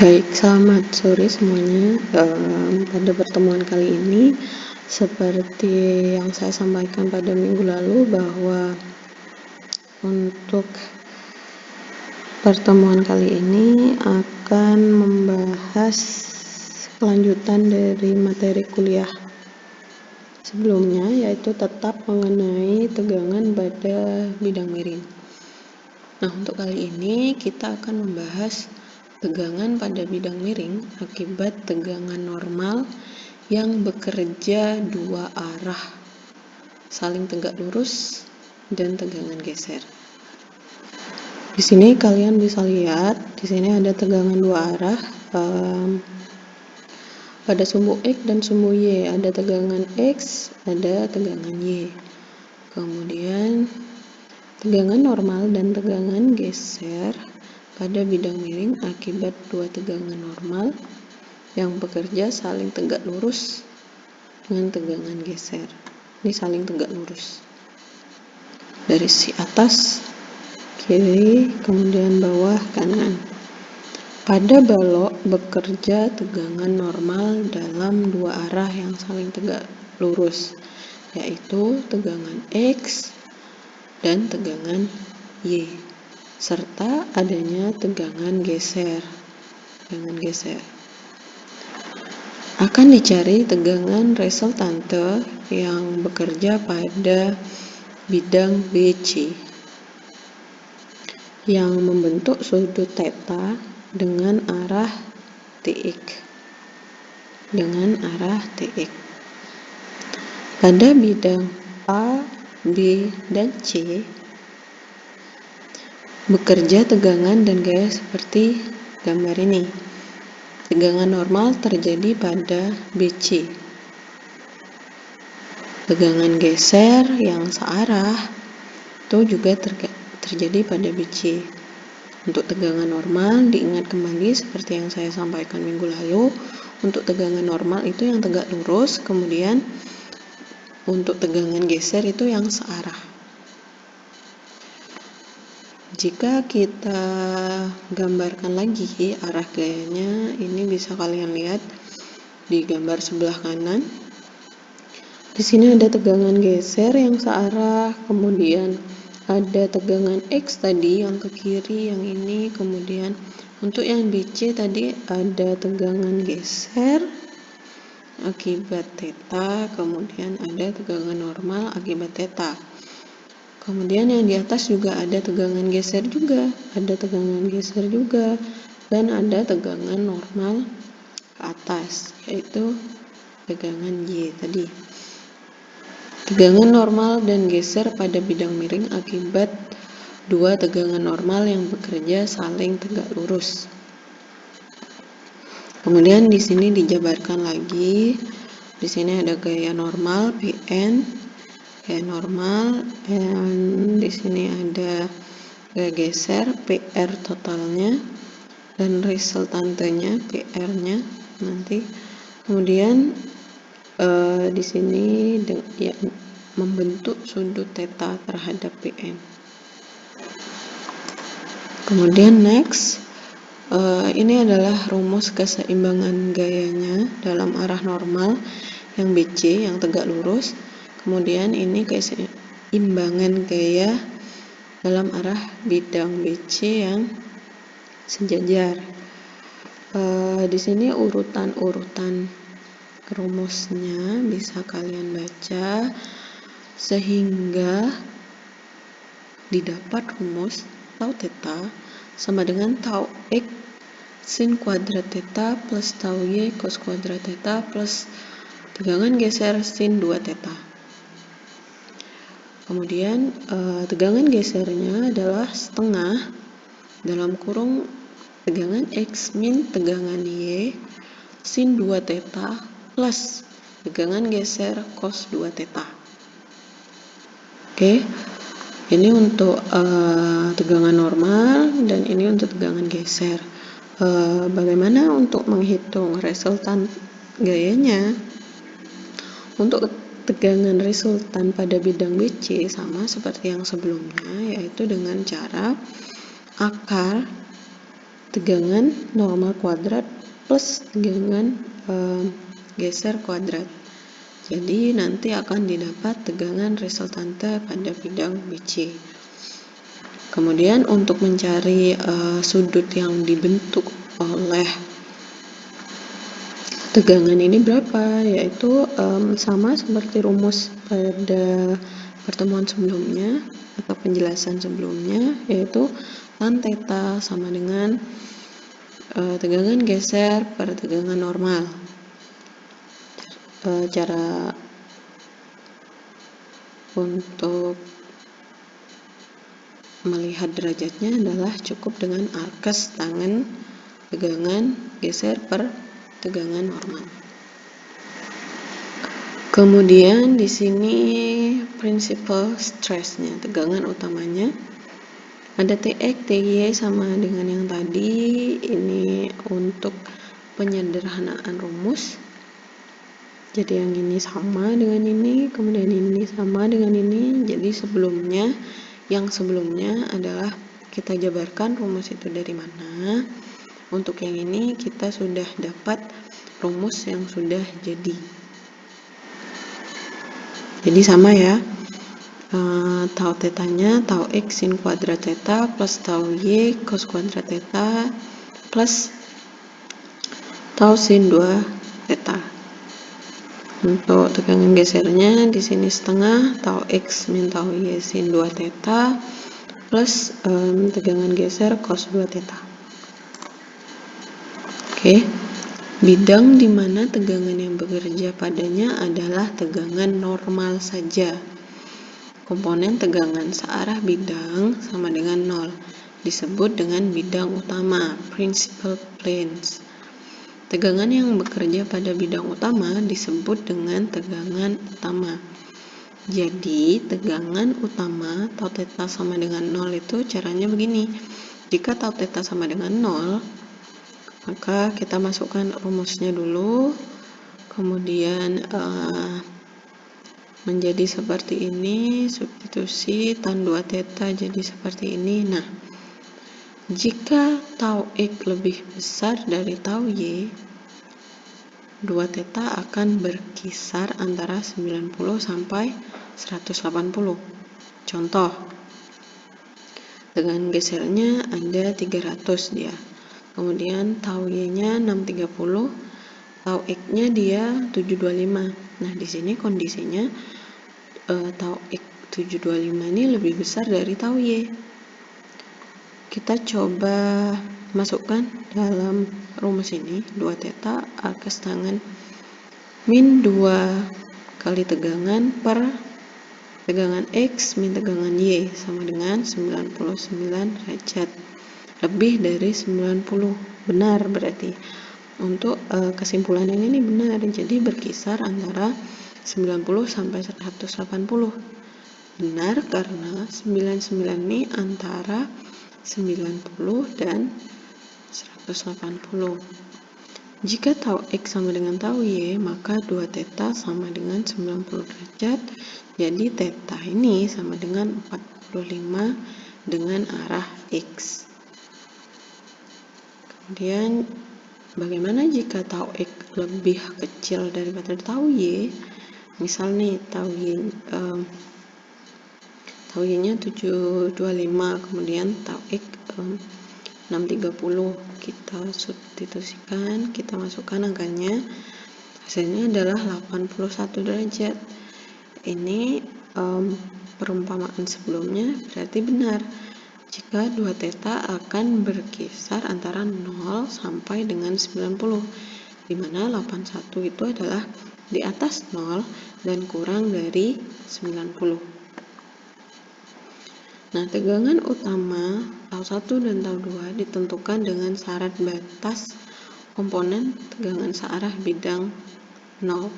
Baik, selamat sore semuanya. Pada pertemuan kali ini, seperti yang saya sampaikan pada minggu lalu, bahwa untuk pertemuan kali ini akan membahas kelanjutan dari materi kuliah sebelumnya, yaitu tetap mengenai tegangan pada bidang miring. Nah, untuk kali ini kita akan membahas tegangan pada bidang miring akibat tegangan normal yang bekerja dua arah, saling tegak lurus dan tegangan geser. Di sini kalian bisa lihat, di sini ada tegangan dua arah pada sumbu X dan sumbu Y. Ada tegangan X, ada tegangan Y. Kemudian tegangan normal dan tegangan geser pada bidang miring akibat dua tegangan normal yang bekerja saling tegak lurus dengan tegangan geser. Ini saling tegak lurus. Dari si atas, kiri, kemudian bawah, kanan. Pada balok bekerja tegangan normal dalam dua arah yang saling tegak lurus, yaitu tegangan X dan tegangan Y, serta adanya tegangan geser. Akan dicari tegangan resultante yang bekerja pada bidang BC yang membentuk sudut theta dengan arah TX. Pada bidang A, B, dan C bekerja tegangan dan gaya seperti gambar ini. Tegangan normal terjadi pada BC. Tegangan geser yang searah itu juga terjadi pada BC. Untuk tegangan normal diingat kembali seperti yang saya sampaikan minggu lalu. Untuk tegangan normal itu yang tegak lurus, kemudian untuk tegangan geser itu yang searah. Jika kita gambarkan lagi arah gayanya, ini bisa kalian lihat di gambar sebelah kanan. Di sini ada tegangan geser yang searah, kemudian ada tegangan X tadi yang ke kiri, yang ini. Kemudian untuk yang BC tadi ada tegangan geser akibat theta, kemudian ada tegangan normal akibat theta. Kemudian yang di atas juga ada tegangan geser juga, dan ada tegangan normal ke atas, yaitu tegangan Y tadi. Tegangan normal dan geser pada bidang miring akibat dua tegangan normal yang bekerja saling tegak lurus. Kemudian di sini dijabarkan lagi. Di sini ada gaya normal Pn, gaya normal, dan di sini ada gaya geser PR totalnya dan resultantenya PR-nya nanti. Kemudian di sini membentuk sudut theta terhadap PM. Kemudian next, ini adalah rumus keseimbangan gayanya dalam arah normal yang BC yang tegak lurus. Kemudian ini keseimbangan gaya dalam arah bidang BC yang sejajar. Di sini urutan rumusnya bisa kalian baca sehingga didapat rumus tau theta sama dengan tau X sin kuadrat theta plus tau Y cos kuadrat theta plus tegangan geser sin 2 theta. Kemudian tegangan gesernya adalah setengah dalam kurung tegangan X min tegangan Y sin 2 theta plus tegangan geser cos 2 theta. Oke, ini untuk tegangan normal dan ini untuk tegangan geser. Bagaimana untuk menghitung resultan gayanya? Untuk tegangan resultan pada bidang BC sama seperti yang sebelumnya, yaitu dengan cara akar tegangan normal kuadrat plus tegangan geser kuadrat. Jadi nanti akan didapat tegangan resultante pada bidang BC. Kemudian untuk mencari sudut yang dibentuk oleh tegangan ini berapa, yaitu sama seperti rumus pada pertemuan sebelumnya atau penjelasan sebelumnya, yaitu tan theta sama dengan tegangan geser per tegangan normal. Cara untuk melihat derajatnya adalah cukup dengan arkes tangan tegangan geser per tegangan normal. Kemudian di sini principal stress-nya, tegangan utamanya ada Tx, Ty sama dengan yang tadi. Ini untuk penyederhanaan rumus. Jadi yang ini sama dengan ini, kemudian ini sama dengan ini. Jadi yang sebelumnya adalah kita jabarkan rumus itu dari mana. Untuk yang ini kita sudah dapat rumus yang sudah jadi. Jadi sama ya. Tau tetanya tau x sin kuadrat theta plus tau y cos kuadrat theta plus tau sin 2 theta. Untuk tegangan gesernya di sini setengah tau x min tau y sin 2 theta plus tegangan geser cos 2 theta. Oke. Bidang di mana tegangan yang bekerja padanya adalah tegangan normal saja. Komponen tegangan searah bidang sama dengan 0. Disebut dengan bidang utama, principal planes. Tegangan yang bekerja pada bidang utama disebut dengan tegangan utama. Jadi, tegangan utama tau theta sama dengan 0 itu caranya begini. Jika tau theta sama dengan 0, maka kita masukkan rumusnya dulu. Kemudian menjadi seperti ini, substitusi tan 2 theta jadi seperti ini. Nah, jika tau x lebih besar dari tau y, 2 theta akan berkisar antara 90 sampai 180. Contoh, tegangan gesernya ada 300 dia. Kemudian tau y-nya 630, tau x-nya dia 725. Nah, di sini kondisinya tau x 725 ini lebih besar dari tau y. Kita coba masukkan dalam rumus ini 2 theta arkes tangan min 2 kali tegangan per tegangan x min tegangan y sama dengan 99 derajat. Lebih dari 90. Benar berarti. Untuk kesimpulan ini benar, jadi berkisar antara 90 sampai 180. Benar karena 99 ini antara 90 dan 180. Jika tau x sama dengan tau y, maka 2 theta sama dengan 90 derajat. Jadi theta ini sama dengan 45 dengan arah x. Kemudian bagaimana jika tau x lebih kecil daripada tau y? Misal nih tau y-nya 725, kemudian tau x 630. Kita substitusikan, kita masukkan angkanya. Hasilnya adalah 81 derajat. Ini perumpamaan sebelumnya berarti benar. Jika 2 theta akan berkisar antara 0 sampai dengan 90, di mana 81 itu adalah di atas 0 dan kurang dari 90. Nah, tegangan utama tau 1 dan tau 2 ditentukan dengan syarat batas komponen tegangan searah bidang 0.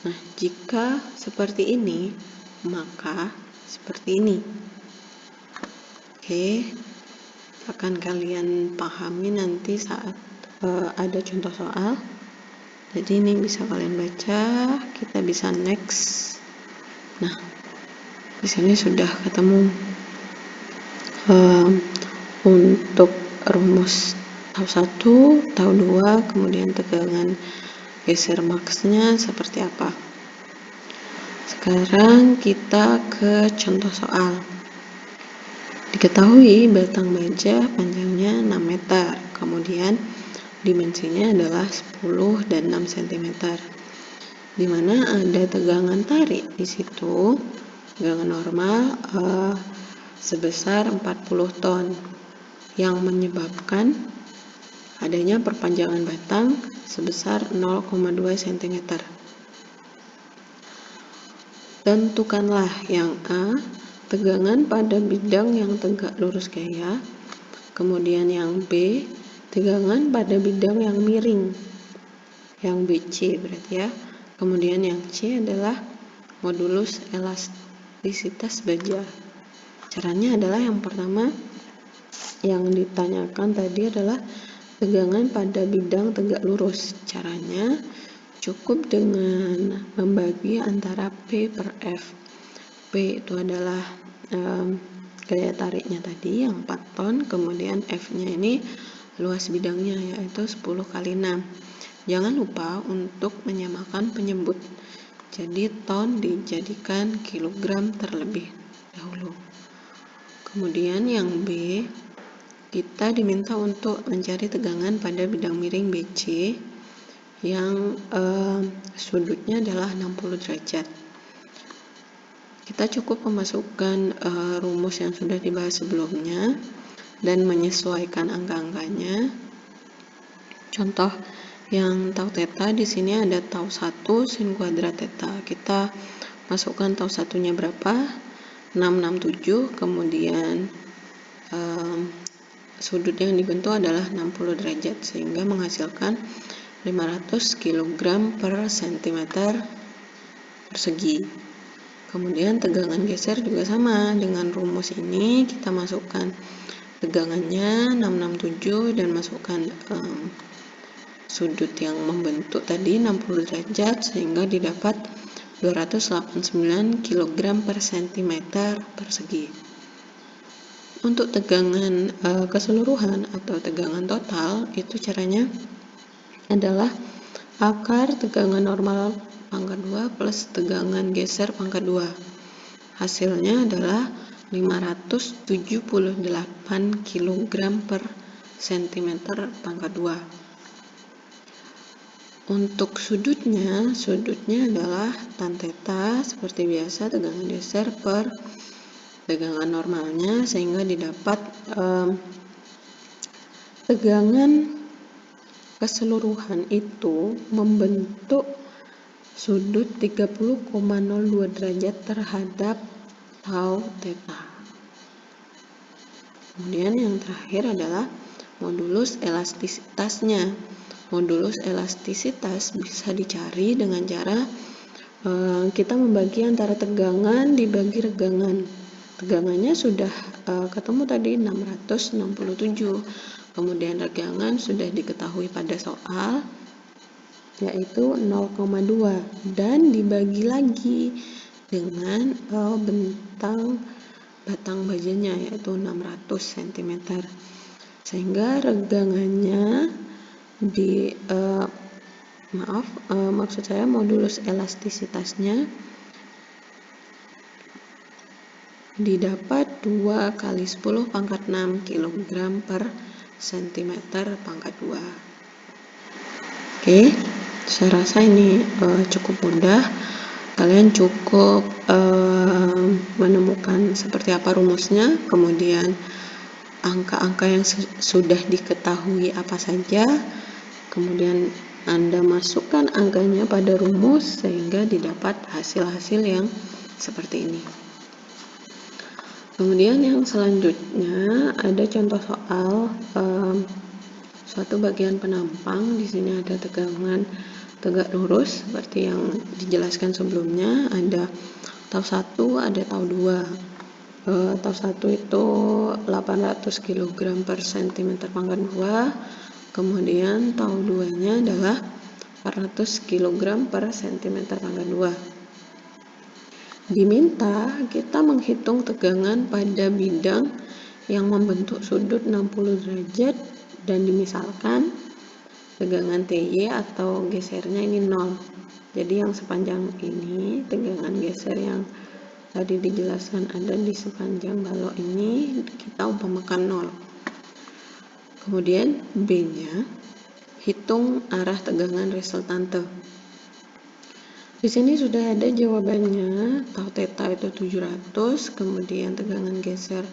Nah, jika seperti ini, maka seperti ini. Oke, akan kalian pahami nanti saat ada contoh soal. Jadi ini bisa kalian baca, kita bisa next. Nah, di sini sudah ketemu untuk rumus tau 1, tau 2, kemudian tegangan geser maksnya seperti apa. Sekarang kita ke contoh soal. Diketahui batang baja panjangnya 6 meter, kemudian dimensinya adalah 10 dan 6 cm. Di mana ada tegangan tarik di situ, tegangan normal sebesar 40 ton yang menyebabkan adanya perpanjangan batang sebesar 0,2 cm. Tentukanlah yang A, tegangan pada bidang yang tegak lurus gaya, kemudian yang B, tegangan pada bidang yang miring, yang BC berarti ya. Kemudian yang C adalah modulus elastisitas baja. Caranya adalah yang pertama yang ditanyakan tadi adalah tegangan pada bidang tegak lurus. Caranya cukup dengan membagi antara P per F. P itu adalah gaya tariknya tadi yang 4 ton, kemudian F-nya ini luas bidangnya yaitu 10 kali 6. Jangan lupa untuk menyamakan penyebut. Jadi ton dijadikan kilogram terlebih dahulu. Kemudian yang B, kita diminta untuk mencari tegangan pada bidang miring BC yang sudutnya adalah 60 derajat. Kita cukup memasukkan rumus yang sudah dibahas sebelumnya dan menyesuaikan angka-angkanya. Contoh yang tau theta di sini ada tau 1 sin kuadrat theta. Kita masukkan tau satunya berapa? 667, kemudian sudut yang dibentuk adalah 60 derajat sehingga menghasilkan 500 kg per cm persegi. Kemudian tegangan geser juga sama dengan rumus ini, kita masukkan tegangannya 667 dan masukkan sudut yang membentuk tadi 60 derajat sehingga didapat 289 kg per cm persegi. Untuk tegangan keseluruhan atau tegangan total itu caranya adalah akar tegangan normal pangkat 2 plus tegangan geser pangkat 2. Hasilnya adalah 578 kg per cm pangkat 2. Untuk sudutnya adalah tan theta seperti biasa, tegangan geser per tegangan normalnya sehingga didapat tegangan keseluruhan itu membentuk sudut 30,02 derajat terhadap tau theta. Kemudian yang terakhir adalah modulus elastisitasnya. Modulus elastisitas bisa dicari dengan cara kita membagi antara tegangan dibagi regangan. Tegangannya sudah ketemu tadi 667. Kemudian regangan sudah diketahui pada soal yaitu 0,2 dan dibagi lagi dengan bentang batang bajanya yaitu 600 cm. Sehingga regangannya maksud saya modulus elastisitasnya didapat 2 kali 10 pangkat 6 kg per cm pangkat 2. Oke, saya rasa ini cukup mudah. Kalian cukup menemukan seperti apa rumusnya, kemudian angka-angka yang sudah diketahui apa saja, kemudian Anda masukkan angkanya pada rumus sehingga didapat hasil-hasil yang seperti ini. Kemudian yang selanjutnya ada contoh soal suatu bagian penampang. Di sini ada tegangan tegak lurus seperti yang dijelaskan sebelumnya, ada tau 1, ada tau 2. Tau 1 itu 800 kg per cm pangkat 2, kemudian tau 2 nya adalah 400 kg per cm pangkat 2. Diminta kita menghitung tegangan pada bidang yang membentuk sudut 60 derajat dan dimisalkan tegangan TY atau gesernya ini 0. Jadi yang sepanjang ini, tegangan geser yang tadi dijelaskan ada di sepanjang balok ini, kita umpamakan 0. Kemudian B-nya, hitung arah tegangan resultante. Di sini sudah ada jawabannya, tau theta itu 700, kemudian tegangan geser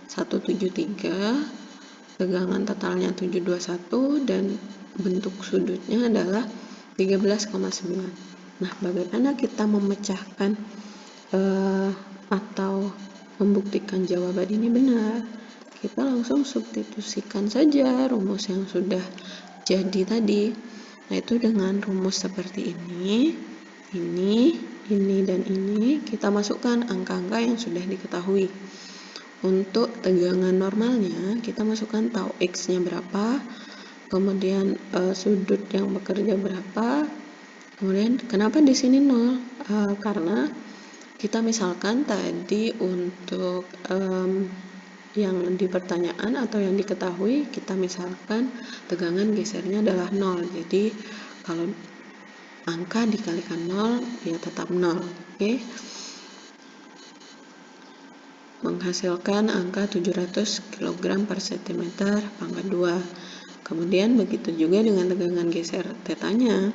173, tegangan totalnya 721, dan bentuk sudutnya adalah 13,9. Nah, bagaimana kita memecahkan atau membuktikan jawaban ini benar? Kita langsung substitusikan saja rumus yang sudah jadi tadi. Nah, itu dengan rumus seperti ini, dan ini, kita masukkan angka-angka yang sudah diketahui. Untuk tegangan normalnya, kita masukkan tau X-nya berapa, kemudian sudut yang bekerja berapa, kemudian kenapa di sini 0? Karena kita misalkan tadi untuk yang di pertanyaan atau yang diketahui, kita misalkan tegangan gesernya adalah 0. Jadi kalau angka dikalikan 0 ya tetap 0. Oke. Menghasilkan angka 700 kg per cm pangkat 2. Kemudian begitu juga dengan tegangan geser tetanya.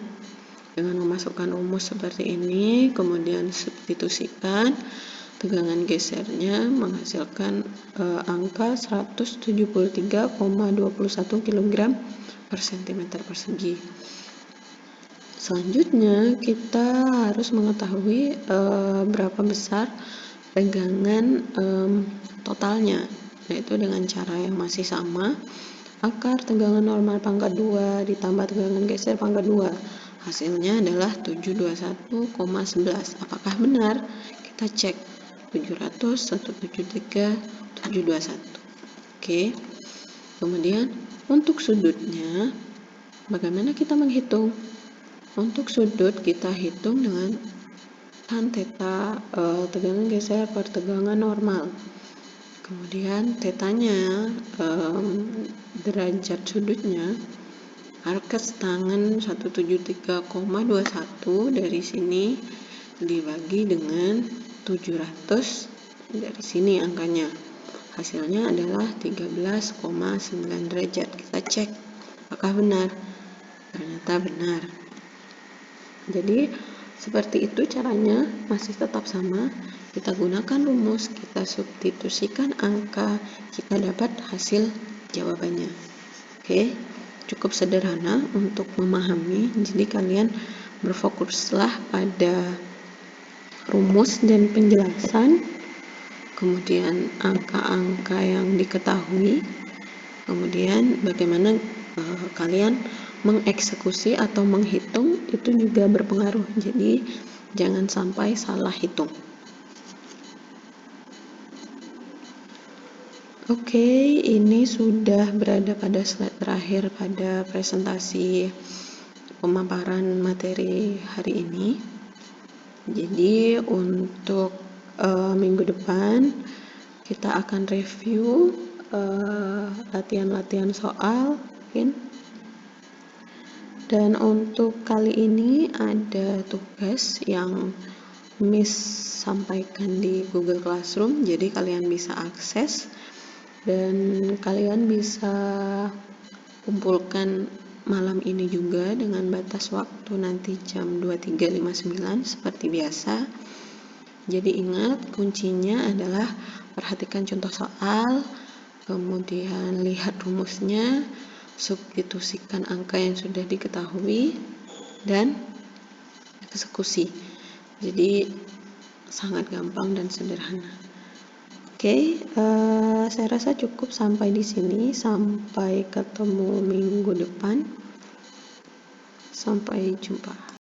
Dengan memasukkan rumus seperti ini, kemudian substitusikan tegangan gesernya menghasilkan angka 173,21 kg per cm persegi. Selanjutnya kita harus mengetahui berapa besar tegangan totalnya, yaitu dengan cara yang masih sama, akar tegangan normal pangkat 2 ditambah tegangan geser pangkat 2, hasilnya adalah 721,11. Apakah benar? Kita cek 700, 173, 721. Oke. Kemudian untuk sudutnya, bagaimana kita menghitung? Untuk sudut kita hitung dengan tan theta tegangan geser per tegangan normal. Kemudian tetanya derajat sudutnya, arcus tangan 173,21 dari sini dibagi dengan 700 dari sini angkanya. Hasilnya adalah 13,9 derajat. Kita cek apakah benar. Ternyata benar. Jadi seperti itu caranya, masih tetap sama. Kita gunakan rumus, kita substitusikan angka, kita dapat hasil jawabannya. Oke, cukup sederhana untuk memahami. Jadi kalian berfokuslah pada rumus dan penjelasan, kemudian angka-angka yang diketahui, kemudian bagaimana kalian mengeksekusi atau menghitung, itu juga berpengaruh. Jadi jangan sampai salah hitung. Oke, ini sudah berada pada slide terakhir pada presentasi pemaparan materi hari ini. Jadi untuk minggu depan kita akan review latihan-latihan soal mungkin. Dan untuk kali ini ada tugas yang Miss sampaikan di Google Classroom, jadi kalian bisa akses dan kalian bisa kumpulkan malam ini juga dengan batas waktu nanti jam 23.59 seperti biasa. Jadi ingat, kuncinya adalah perhatikan contoh soal, kemudian lihat rumusnya, substitusikan angka yang sudah diketahui, dan eksekusi. Jadi sangat gampang dan sederhana. Oke, saya rasa cukup sampai di sini. Sampai ketemu minggu depan. Sampai jumpa.